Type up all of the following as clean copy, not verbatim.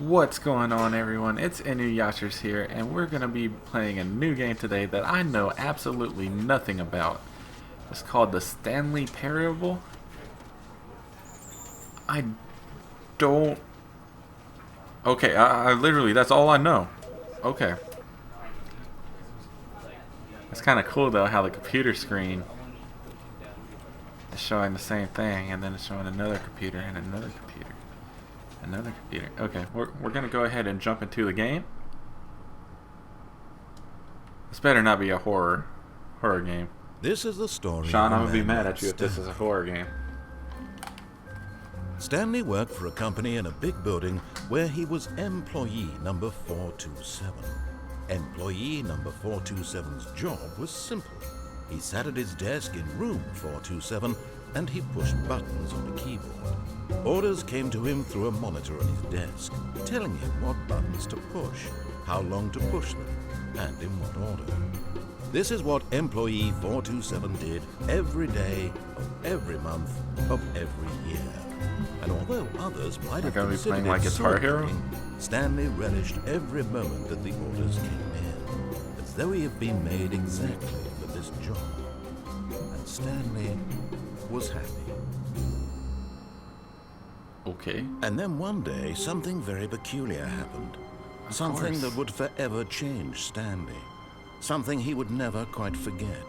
What's going on, everyone? It's Inuyasherz here, and we're going to be playing a new game today that I know absolutely nothing about. It's called the Stanley Parable. I don't... Okay, I literally, that's all I know. Okay. It's kind of cool, though, how the computer screen is showing the same thing, and then it's showing another computer and another computer. Another computer. Okay, we're gonna go ahead and jump into the game. This better not be a horror game. This is the story. Sean, of I'm a gonna be man mad named at you if this is a horror game. Stanley worked for a company in a big building where he was employee number 427. Employee number 427's job was simple. He sat at his desk in room 427 and he pushed buttons on the keyboard. Orders came to him through a monitor on his desk, telling him what buttons to push, how long to push them, and in what order. This is what employee 427 did every day of every month of every year. And although others might have considered it soul-breaking, Stanley relished every moment that the orders came in, as though he had been made exactly for this job. And Stanley was happy. Okay. And then one day, something very peculiar happened. Something that would forever change Stanley. Something he would never quite forget.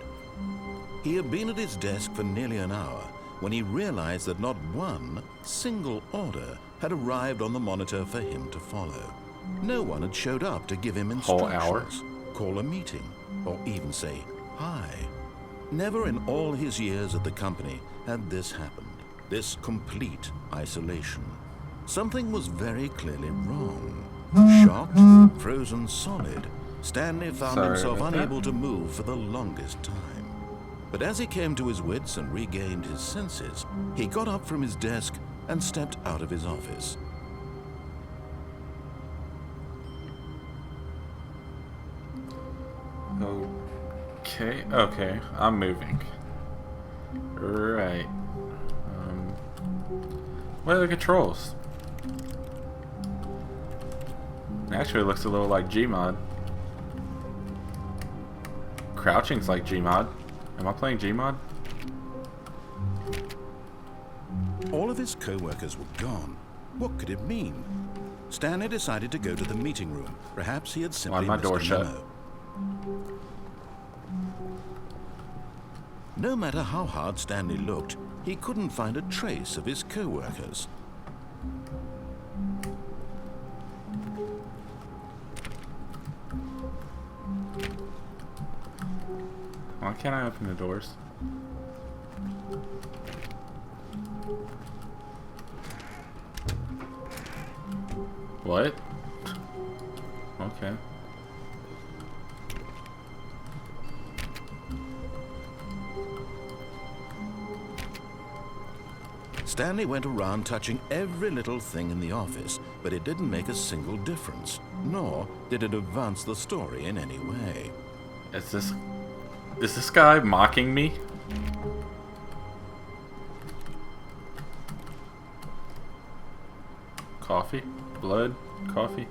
He had been at his desk for nearly an hour when he realized that not one single order had arrived on the monitor for him to follow. No one had showed up to give him instructions, call a meeting, or even say hi. Never in all his years at the company had this happened. This complete isolation. Something was very clearly wrong. Shocked, frozen solid, Stanley found himself unable to move for the longest time. But as he came to his wits and regained his senses, he got up from his desk and stepped out of his office. Okay, I'm moving. Right. What are the controls? Actually, it looks a little like Gmod. Crouching's like Gmod. Am I playing Gmod? All of his co-workers were gone. What could it mean? Stanley decided to go to the meeting room. Perhaps he had simply missed a memo. No matter how hard Stanley looked, he couldn't find a trace of his co-workers. Why can't I open the doors? What? Okay. Stanley went around touching every little thing in the office, but it didn't make a single difference, nor did it advance the story in any way. Is this guy mocking me? Coffee? Blood? Coffee?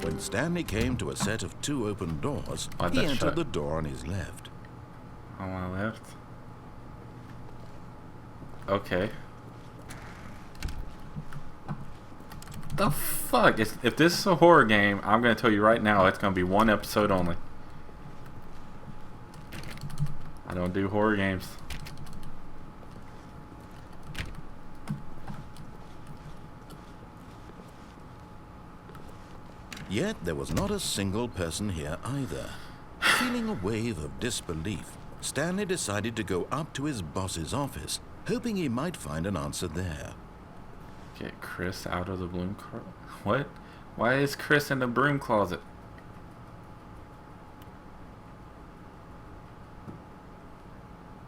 When Stanley came to a set of 2 open doors, he entered the door on his left. On my left? Okay. The fuck? If this is a horror game, I'm gonna tell you right now, it's gonna be 1 episode only. I don't do horror games. Yet there was not a single person here either. Feeling a wave of disbelief, Stanley decided to go up to his boss's office, hoping he might find an answer there. Get Chris out of the broom closet. What? Why is Chris in the broom closet?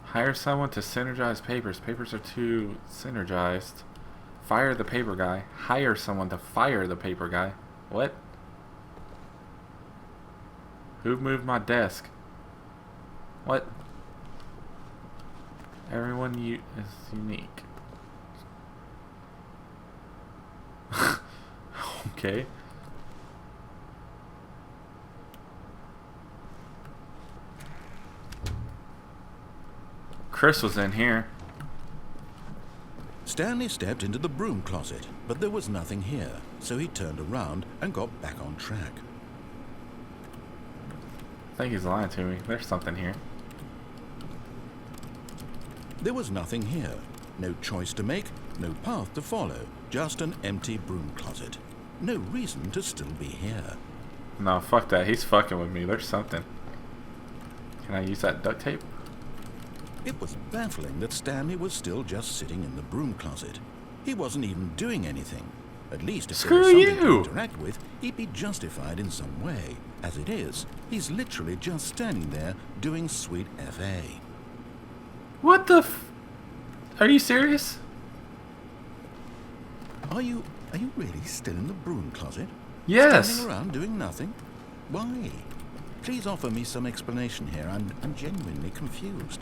Hire someone to synergize papers. Papers are too synergized. Fire the paper guy. Hire someone to fire the paper guy. What? Who moved my desk? What? Everyone is unique. Okay. Chris was in here. Stanley stepped into the broom closet, but there was nothing here, so he turned around and got back on track. I think he's lying to me. There's something here. There was nothing here. No choice to make, no path to follow, just an empty broom closet. No reason to still be here. No, fuck that. He's fucking with me. There's something. Can I use that duct tape? It was baffling that Stanley was still just sitting in the broom closet. He wasn't even doing anything. At least if there was something to interact with, he'd be justified in some way. As it is, he's literally just standing there doing sweet FA. What the Are you serious? Are you really still in the broom closet? Yes. Standing around doing nothing? Why? Please offer me some explanation here. I'm genuinely confused.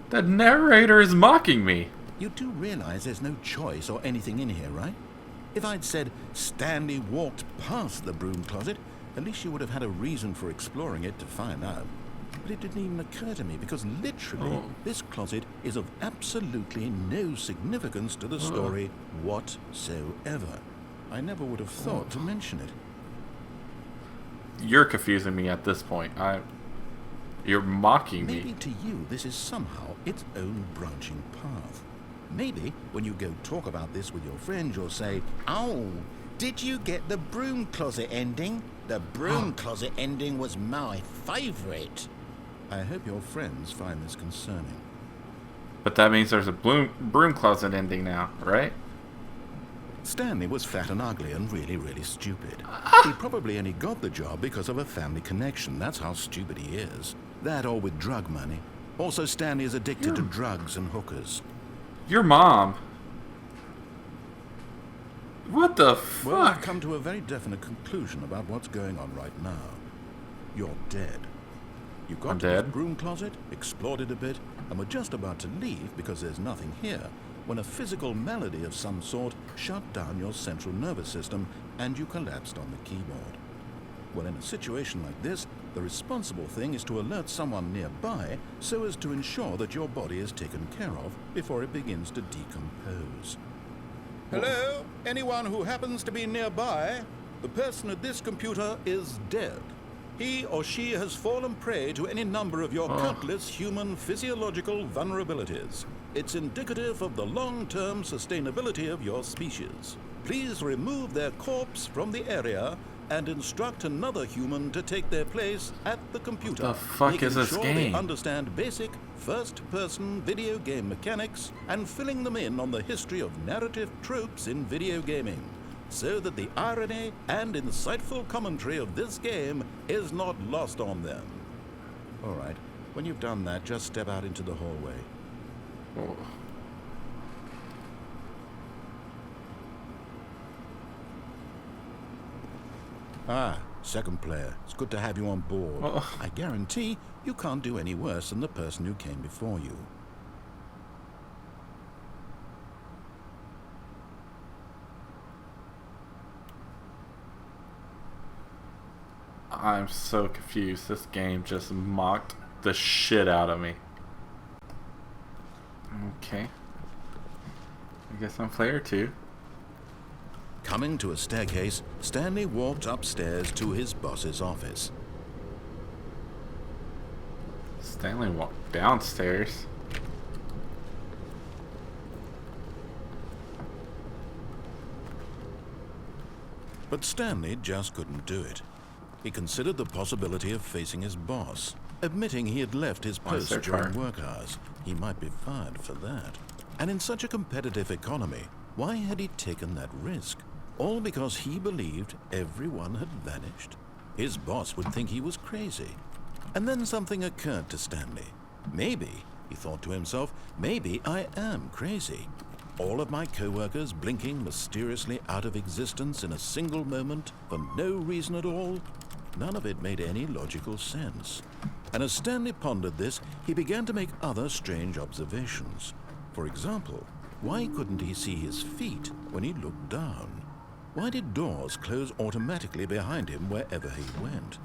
The narrator is mocking me. You do realize there's no choice or anything in here, right? If I'd said Stanley walked past the broom closet, at least you would have had a reason for exploring it to find out. But it didn't even occur to me because literally this closet is of absolutely no significance to the story whatsoever. I never would have thought to mention it. You're confusing me at this point. You're mocking me. Maybe to you this is somehow its own branching path. Maybe when you go talk about this with your friends, you'll say, "Oh, did you get the broom closet ending? The broom closet ending was my favorite." I hope your friends find this concerning. But that means there's a broom closet ending now, right? Stanley was fat and ugly and really, really stupid. He probably only got the job because of a family connection. That's how stupid he is. That or with drug money. Also, Stanley is addicted to drugs and hookers. Your mom. What the fuck? Well, I've come to a very definite conclusion about what's going on right now. You're dead. You got to this broom closet, explored it a bit, and were just about to leave because there's nothing here, when a physical malady of some sort shut down your central nervous system and you collapsed on the keyboard. Well, in a situation like this, the responsible thing is to alert someone nearby so as to ensure that your body is taken care of before it begins to decompose. Hello? Anyone who happens to be nearby? The person at this computer is dead. He or she has fallen prey to any number of your countless human physiological vulnerabilities. It's indicative of the long-term sustainability of your species. Please remove their corpse from the area and instruct another human to take their place at the computer. The fuck is this game? They understand basic first-person video game mechanics and filling them in on the history of narrative tropes in video gaming, so that the irony and insightful commentary of this game is not lost on them. All right, when you've done that, just step out into the hallway. Ah, second player. It's good to have you on board. I guarantee you can't do any worse than the person who came before you. I'm so confused. This game just mocked the shit out of me. Okay. I guess I'm player 2. Coming to a staircase, Stanley walked upstairs to his boss's office. Stanley walked downstairs. But Stanley just couldn't do it. He considered the possibility of facing his boss, admitting he had left his post during work hours. He might be fired for that. And in such a competitive economy, why had he taken that risk? All because he believed everyone had vanished? His boss would think he was crazy. And then something occurred to Stanley. Maybe, he thought to himself, maybe I am crazy. All of my co-workers blinking mysteriously out of existence in a single moment for no reason at all? None of it made any logical sense. And as Stanley pondered this, he began to make other strange observations. For example, why couldn't he see his feet when he looked down? Why did doors close automatically behind him wherever he went?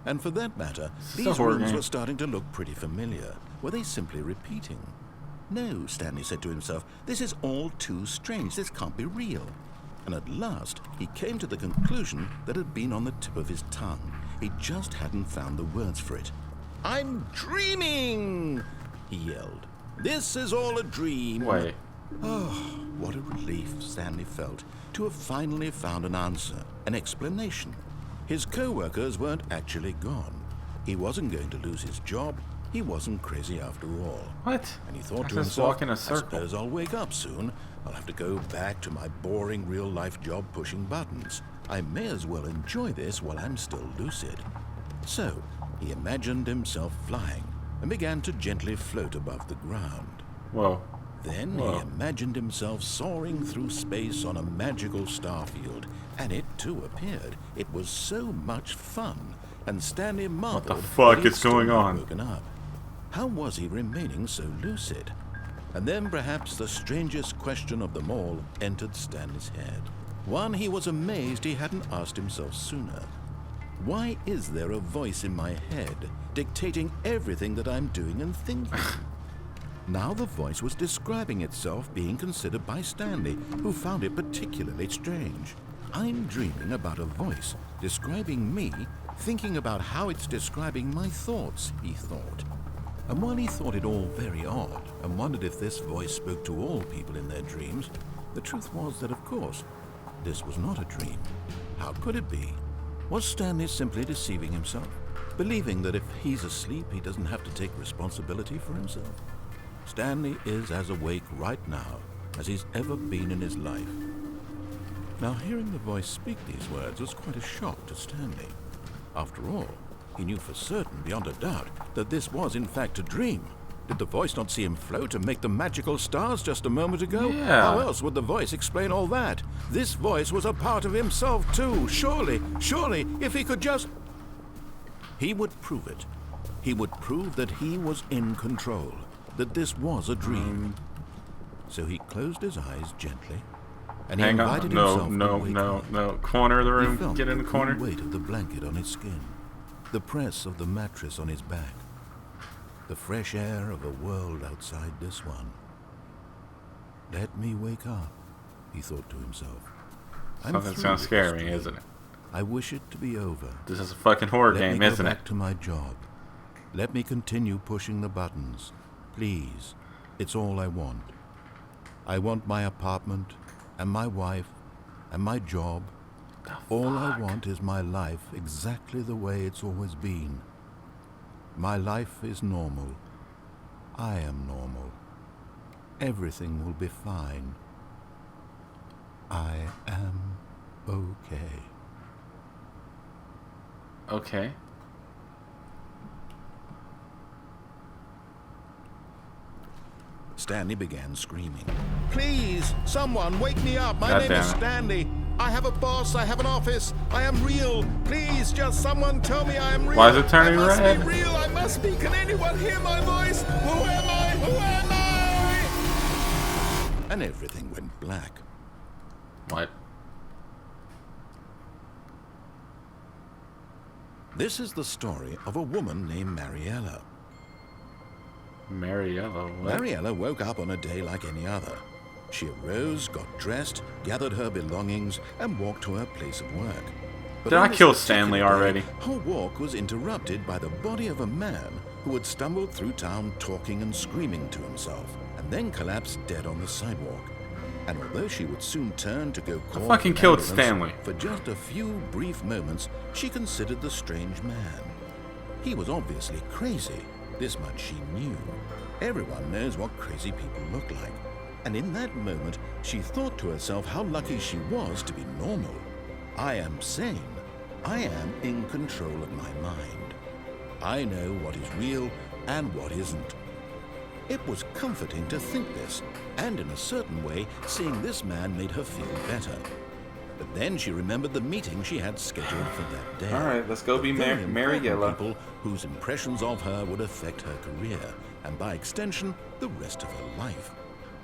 And for that matter, these rooms were starting to look pretty familiar. Were they simply repeating? No, Stanley said to himself, this is all too strange. This can't be real. And at last, he came to the conclusion that had been on the tip of his tongue. He just hadn't found the words for it. "I'm dreaming!" he yelled. "This is all a dream." Wait. Oh, what a relief Stanley felt to have finally found an answer, an explanation. His co-workers weren't actually gone. He wasn't going to lose his job. He wasn't crazy after all. What? And he thought I to just himself, walk in a I circle. suppose I'll wake up soon. I'll have to go back to my boring real-life job pushing buttons. I may as well enjoy this while I'm still lucid. So, he imagined himself flying and began to gently float above the ground. Whoa. Then he imagined himself soaring through space on a magical starfield, and it too appeared. It was so much fun, and Stanley marveled What the fuck that he'd is going still not on? woken up. How was he remaining so lucid? And then perhaps the strangest question of them all entered Stanley's head. One he was amazed he hadn't asked himself sooner. Why is there a voice in my head dictating everything that I'm doing and thinking? Now the voice was describing itself being considered by Stanley, who found it particularly strange. I'm dreaming about a voice describing me, thinking about how it's describing my thoughts, he thought. And while he thought it all very odd and wondered if this voice spoke to all people in their dreams, the truth was that, of course, this was not a dream. How could it be? Was Stanley simply deceiving himself, believing that if he's asleep, he doesn't have to take responsibility for himself? Stanley is as awake right now as he's ever been in his life. Now, hearing the voice speak these words was quite a shock to Stanley. After all, he knew for certain, beyond a doubt, that this was in fact a dream. Did the voice not see him float and make the magical stars just a moment ago? Yeah. How else would the voice explain all that? This voice was a part of himself too. Surely, if he could just... He would prove it. He would prove that he was in control, that this was a dream. So he closed his eyes gently, and he Hang invited on. himself to wake up. No. Corner of the He room. felt Get in the corner. cool weight of the blanket on his skin, the press of the mattress on his back, the fresh air of a world outside this one. Let me wake up, he thought to himself. Something's through gonna with scare this me, dream. isn't it? I wish it to be over. This is a fucking horror Let game, me go isn't back it? to my job. Let me continue pushing the buttons. Please. It's all I want. I want my apartment, and my wife, and my job. All I want is my life exactly the way it's always been. My life is normal. I am normal. Everything will be fine. I am okay. Okay. Stanley began screaming. Please, someone wake me up. My God name damn is it. Stanley. I have a boss. I have an office. I am real. Please, just someone tell me I am real. Why is it turning I must red? be real. I must be. Can anyone hear my voice? Who am I? Who am I? And everything went black. What? This is the story of a woman named Mariella. Mariella. What? Mariella woke up on a day like any other. She arose, got dressed, gathered her belongings, and walked to her place of work. But Did I on this kill Stanley particular already? day, her walk was interrupted by the body of a man who had stumbled through town talking and screaming to himself, and then collapsed dead on the sidewalk. And although she would soon turn to go call fucking an killed ambulance, Stanley. for just a few brief moments, she considered the strange man. He was obviously crazy. This much she knew. Everyone knows what crazy people look like. And in that moment, she thought to herself how lucky she was to be normal. I am sane. I am in control of my mind. I know what is real and what isn't. It was comforting to think this, and in a certain way, seeing this man made her feel better. But then she remembered the meeting she had scheduled for that day. All right, let's go be Very Mary important Yellow. people whose impressions of her would affect her career, and by extension, the rest of her life.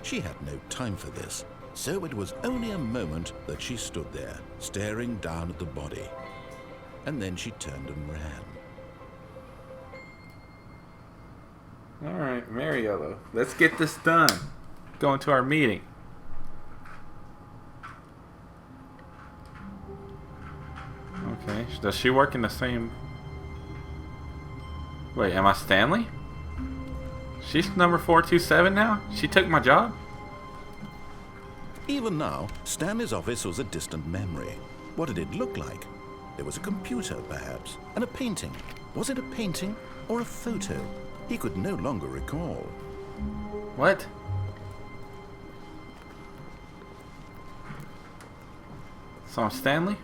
She had no time for this, so it was only a moment that she stood there, staring down at the body. And then she turned and ran. All right, Mary Yellow. Let's get this done. Going to our meeting. Okay, does she work in the same... Wait, am I Stanley? She's number 427 now? She took my job? Even now, Stanley's office was a distant memory. What did it look like? There was a computer, perhaps, and a painting. Was it a painting or a photo? He could no longer recall. What? So I'm Stanley?